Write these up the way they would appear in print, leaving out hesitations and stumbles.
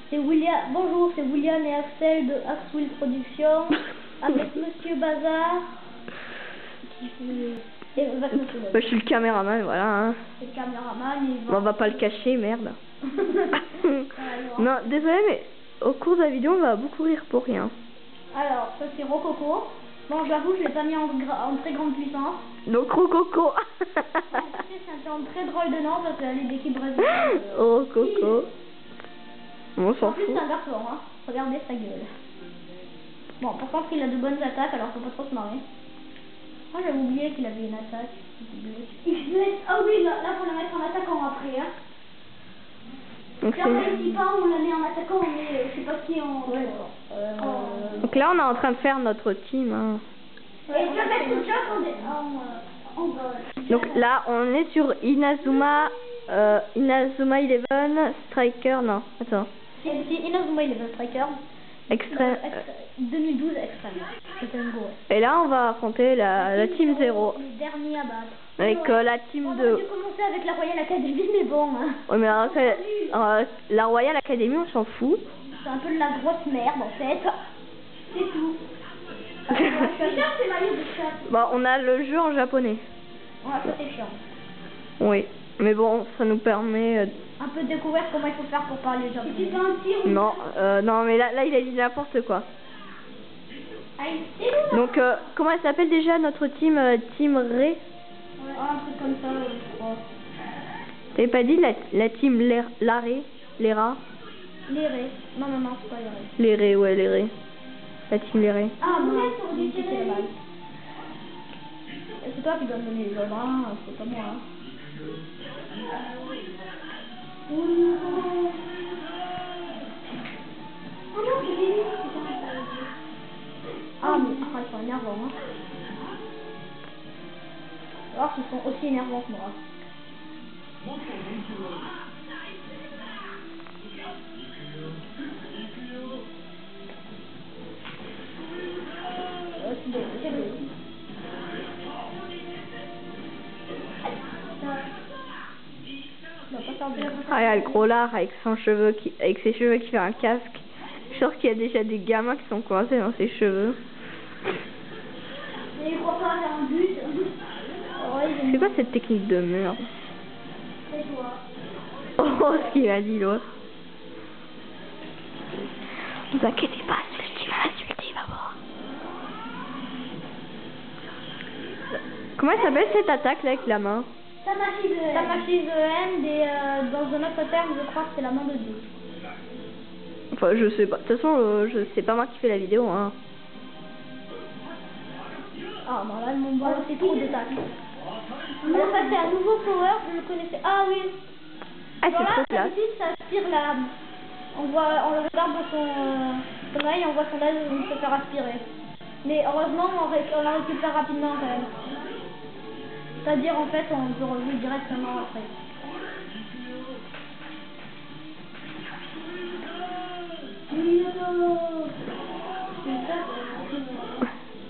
C'est William. Bonjour, c'est William et Axel de Axwell Productions avec Monsieur Bazar. Et avec Monsieur Bazar. Bah, je suis le caméraman, voilà. Hein. C'est le caméraman. On va pas le cacher, merde. Non, désolé, mais au cours de la vidéo, on va beaucoup rire pour rien. Alors, ça c'est Rococo. Bon, j'avoue, je l'ai pas mis en très grande puissance. Donc Rococo. C'est un très drôle de nom parce qu'elle est d'équipe brésilienne. Rococo. On s'en En plus, fout. c'est un garçon, hein. Regardez sa gueule. Bon, par contre, il a de bonnes attaques, alors faut pas trop se marrer. Oh, j'avais oublié qu'il avait une attaque. Ah oui, là, faut la mettre en attaquant après, hein. Donc, si on réussit pas, on la met en attaquant, mais je sais pas qui on... Donc là, on est en train de faire notre team. Hein. Et je vais tout ça Donc là, on est sur Inazuma 11 Striker, non, attends. C'est Inazuma 11 Striker. Extrême. 2012 Extrême. C'était un gros. Et là, on va affronter la team 0. Les derniers à battre. Avec la team on 2. aurait dû commencer avec la Royal Academy, mais bon. Hein. Ouais, mais alors, la Royal Academy, on s'en fout. C'est un peu de la grosse merde, en fait. C'est tout. C'est maillot de chat. Bon, on a le jeu en japonais. Ouais, ça c'est chiant. Oui, mais bon, ça nous permet... Un peu de découvrir comment il faut faire pour parler japonais. Non, non, mais là, il a dit n'importe quoi. Donc, comment elle s'appelle déjà notre team Team Ré? Ouais, un truc comme ça, je crois. T'avais pas dit la team Laré? Les rats? Les Ré. Non, c'est pas les Ré. Les Ré, ouais, les Ré. La team les Ré. Ah, non, c'est la balle. C'est toi qui dois me donner les ordres, hein, c'est pas moi. Hein. Oh non, c'est des ah, mais ils sont énervants, hein. Alors qu'ils sont aussi énervants que moi. Ah, il y a le gros lard avec ses cheveux qui fait un casque. Je suis sûre qu'il y a déjà des gamins qui sont coincés dans ses cheveux. Mais il croit pas avoir un but. C'est quoi cette technique de merde? C'est toi. Oh, ce qu'il a dit l'autre. Ne vous inquiétez pas, celui qui va l'insulter, il va voir. Comment elle s'appelle cette attaque là avec la main? Tamashii the End et dans un autre terme, je crois que c'est la main de Dieu. Enfin, je sais pas. De toute façon, c'est pas moi qui fais la vidéo, hein. Ah, non, là, ils m'ont balancé trop de tacs. Alors, ça, c'est un nouveau power, je le connaissais. Ah oui. Ah, c'est trop classe. Ça aspire la... on le regarde dans son œil, on voit son œil se faire aspirer. Mais heureusement, on la récupère rapidement quand même. C'est-à-dire, en fait, on peut revivre directement après.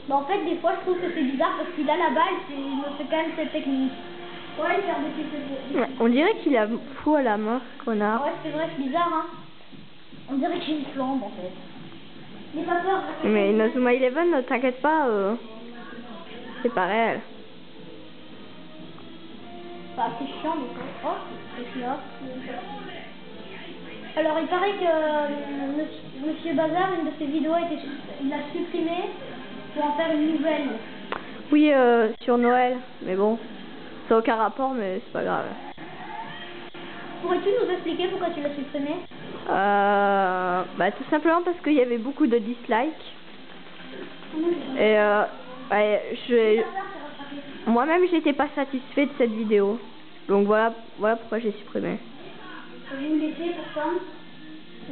Bon, en fait, des fois, je trouve que c'est bizarre parce qu'il a la balle, il me fait quand même cette technique. Ouais, il fait des petites... Ouais, on dirait qu'il a fou à la main, connard. Ouais, c'est vrai, c'est bizarre, hein. On dirait qu'il a une flambe, en fait. N'aie pas peur. Mais Inazuma 11, ne t'inquiète pas, c'est pas réel. Bah, c'est chiant, des fois. Oh, c'est chiant. Alors, il paraît que Monsieur Bazar, une de ses vidéos, il l'a supprimée pour en faire une nouvelle. Oui, sur Noël, mais bon, ça n'a aucun rapport, mais c'est pas grave. Pourrais-tu nous expliquer pourquoi tu l'as supprimée? Bah, tout simplement parce qu'il y avait beaucoup de dislikes. Et ouais, moi-même, j'étais pas satisfait de cette vidéo. Donc voilà pourquoi j'ai supprimé. Vous me laissez pour ça?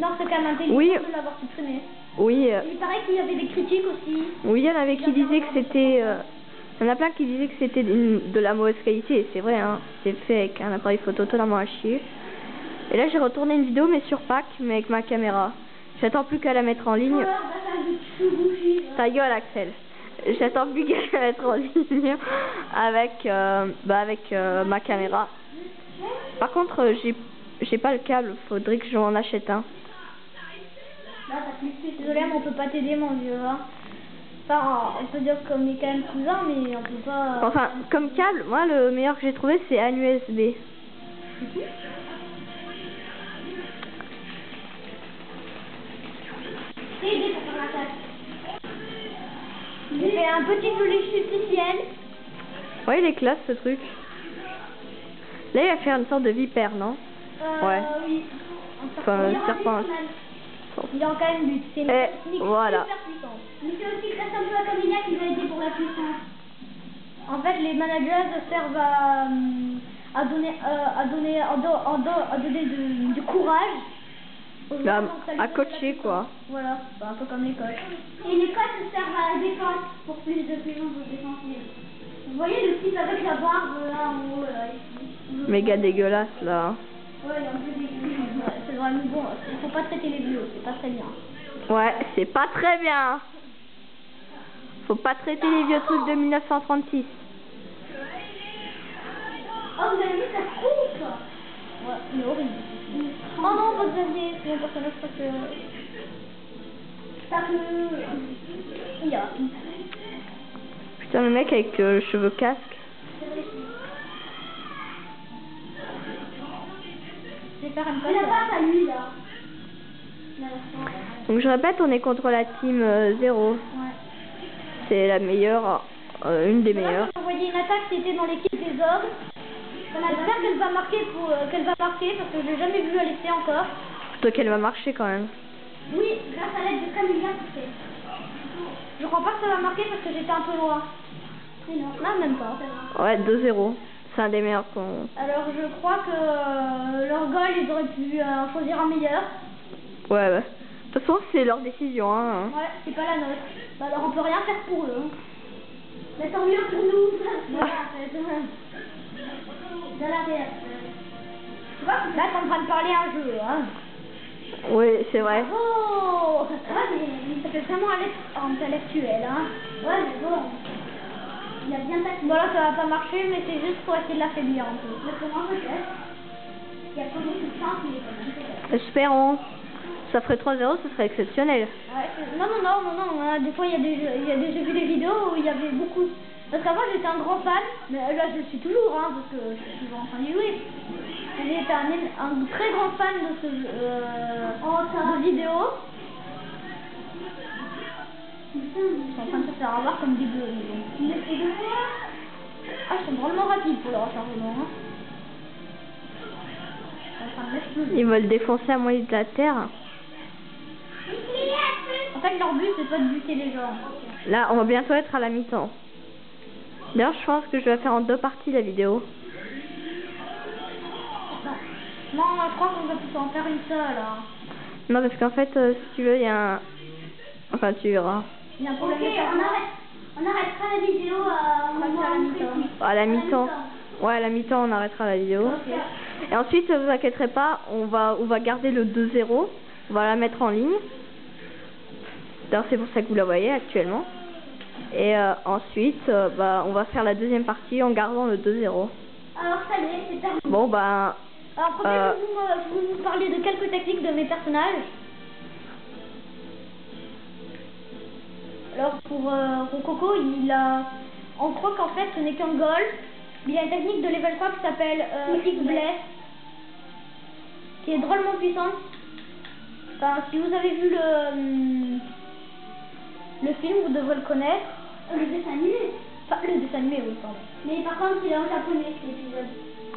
Non, c'est quand même intelligent de l'avoir supprimé. Oui. Il paraît qu'il y avait des critiques aussi. Oui, il y en avait qui disaient que c'était... il y en a plein qui disaient que c'était de la mauvaise qualité. C'est vrai, hein. C'est fait avec un appareil photo totalement à chier. Et là, j'ai retourné une vidéo, mais sur pack, mais avec ma caméra. J'attends plus qu'à la mettre en ligne. Ta gueule, Axel. J'attends plus qu'à la mettre en ligne avec, ma caméra. Par contre, j'ai pas le câble. Faudrait que j'en achète un. Désolé, mais on peut pas t'aider, mon vieux. Hein. Enfin, on peut dire qu'on est quand même cousins, mais on peut pas... Enfin, comme câble, moi, le meilleur que j'ai trouvé, c'est un USB. J'ai fait un petit joli artificiel. Ouais, il est classe, ce truc. Là, il va faire une sorte de vipère, non? Ouais. Oui. Enfin, un serpent. Il a quand même but. C'est une technique voilà. super puissante. Mais c'est aussi grâce un peu à Camilla qui va aider pour la puissance. En fait, les managers servent à donner du courage aux Là, gens, donc ça lui à donne coacher, de la quoi. puissance. Voilà, c'est un peu comme les coachs. Et les coachs servent à la défense pour plus de puissance défensive. Vous voyez le type avec la barbe là en haut là, ici. Méga dégueulasse, là. Ouais, il est un peu dégueulasse. Ouais, c'est vraiment bon. Il faut pas traiter les vieux, c'est pas très bien. Ouais, c'est pas très bien. Faut pas traiter les vieux trucs de 1936. Oh, vous avez vu cette coupe? Ouais, il est horrible. Oh non, votre Xavier, c'est mon personnage parce que... Ça peut... Il y a... Putain, le mec avec le cheveu casque. Je vais faire une passe. Il a pas à lui, là. Donc je répète, on est contre la team 0. Ouais. C'est la meilleure, une des meilleures. J'ai envoyé une attaque qui était dans l'équipe des ogres. J'espère qu'elle va marquer parce que je l'ai jamais vu à l'essai encore. Plutôt qu'elle va marcher quand même. Oui, grâce à l'aide de Camilla, tu sais. Je crois pas que ça va marquer parce que j'étais un peu loin. Mais non, là même pas. Ouais, 2-0. C'est un des meilleurs qu'on... Alors je crois que leur goal, ils auraient pu choisir un meilleur. Ouais, ouais. De toute façon, c'est leur décision, hein. Ouais, c'est pas la nôtre. Bah, alors on peut rien faire pour eux. Hein. Mais tant mieux pour nous. Voilà, de la réaction. Tu vois, là t'es en train de parler un jeu, hein. Oui, c'est vrai. Oh, ouais, mais ça fait vraiment intellectuel, hein. Ouais, mais bon. Il a bien tapé. Bon là ça va pas marcher, mais c'est juste pour essayer de l'affaiblir un peu. Mais comment peut-être? Il y a pas beaucoup de chance, mais quand même. Espérons. Ça ferait 3-0, ce serait exceptionnel. Ouais, non. Des fois, j'ai vu des vidéos où il y avait beaucoup. Parce qu'avant, j'étais un grand fan, mais là, je le suis toujours, hein, parce que je suis toujours en train d'y jouer. J'ai été un très grand fan de ce de vidéos. Ils sont en train de se faire avoir comme des bleus. Ah, ils sont vraiment rapides pour le rechargement. Hein. Ils veulent défoncer à moitié de la terre. En fait, leur but, c'est pas de buter les gens. Là, on va bientôt être à la mi-temps. D'ailleurs, je pense que je vais faire en 2 parties la vidéo. Non, je crois qu'on va plutôt en faire une seule. Hein. Non, parce qu'en fait, si tu veux, il y a un... Enfin, tu verras. Il y a un problème. On arrêtera la vidéo à la mi-temps. Ouais, à la mi-temps, on arrêtera la vidéo. Okay. Et ensuite, ne vous inquiéterez pas, on va garder le 2-0. On va la mettre en ligne. D'ailleurs, c'est pour ça que vous la voyez actuellement. Et ensuite, on va faire la deuxième partie en gardant le 2-0. Alors, ça y est, c'est terminé. Bon, bah... Alors, premier, je vais vous parler de quelques techniques de mes personnages. Alors, pour Rococo, on croit qu'en fait, ce n'est qu'un goal. Il y a une technique de level 3 qui s'appelle X-Bless, qui est drôlement puissante. Enfin, si vous avez vu le film, vous devrez le connaître. Le dessin animé. Enfin, le dessin animé, oui, pardon. Mais par contre, il est en japonais, cet épisode.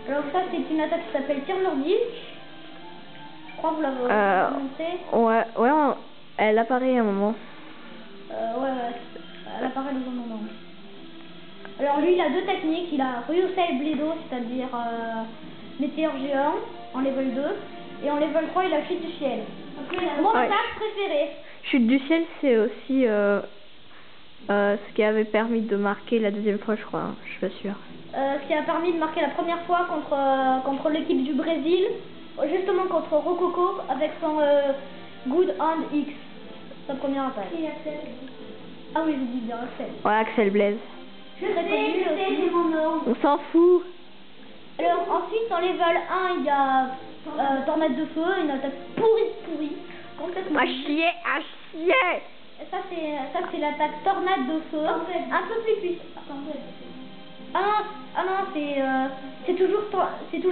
Alors ça, c'est une attaque qui s'appelle Tir Nordique. Je crois que vous l'avez montré. Ouais, elle apparaît à un moment. Ouais, elle apparaît dans un moment. Alors lui, il a 2 techniques. Il a Ryusei Bledo, c'est-à-dire météore géant, en level 2. Et en level 3, il a Chute du ciel. Mon attaque préférée. Chute du ciel, c'est aussi ce qui avait permis de marquer la deuxième fois, je crois. Hein. Je suis pas sûre. Ce qui a permis de marquer la première fois contre l'équipe du Brésil. Justement contre Rococo avec son Good Hand X. Sa première attaque. Ah oui, je dis bien Axel. Ouais, Axel Blaze. Je sais, c'est mon nom. On s'en fout. Alors ensuite, en level 1, il y a Tornade de feu, une attaque pourrie. complètement. À chier, à chier. Et ça c'est l'attaque tornade de feu. Un peu plus puissant. Ah non, c'est toujours tempête.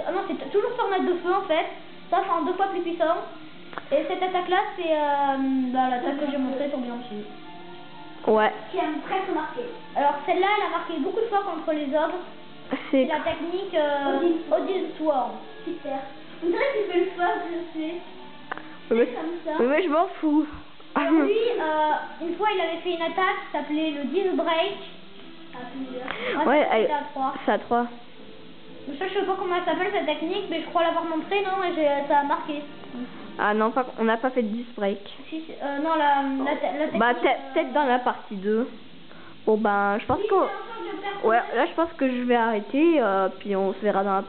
Ah non, c'est toujours tornade de feu en fait. Ça c'est en 2 fois plus puissant. Et cette attaque là c'est l'attaque que j'ai montrée sur Bianchi. Ouais. Qui a presque marqué. Alors celle-là elle a marqué beaucoup de fois contre les ogres. C'est la technique Odin Sword. Super. On dirait qu'il fait le feu, je sais. Mais, comme ça. mais je m'en fous. Lui, une fois il avait fait une attaque qui s'appelait le Disc Break. À plusieurs. Ouais, c'était à 3. C'est à 3. Je sais pas comment elle s'appelle cette technique, mais je crois l'avoir montré, non? Et ça a marqué. Ah non, on n'a pas fait de disc break. Si, non, la technique. Bah peut-être dans la partie 2. Bon ben, je pense que... Ouais, là je pense que je vais arrêter, puis on se verra dans la partie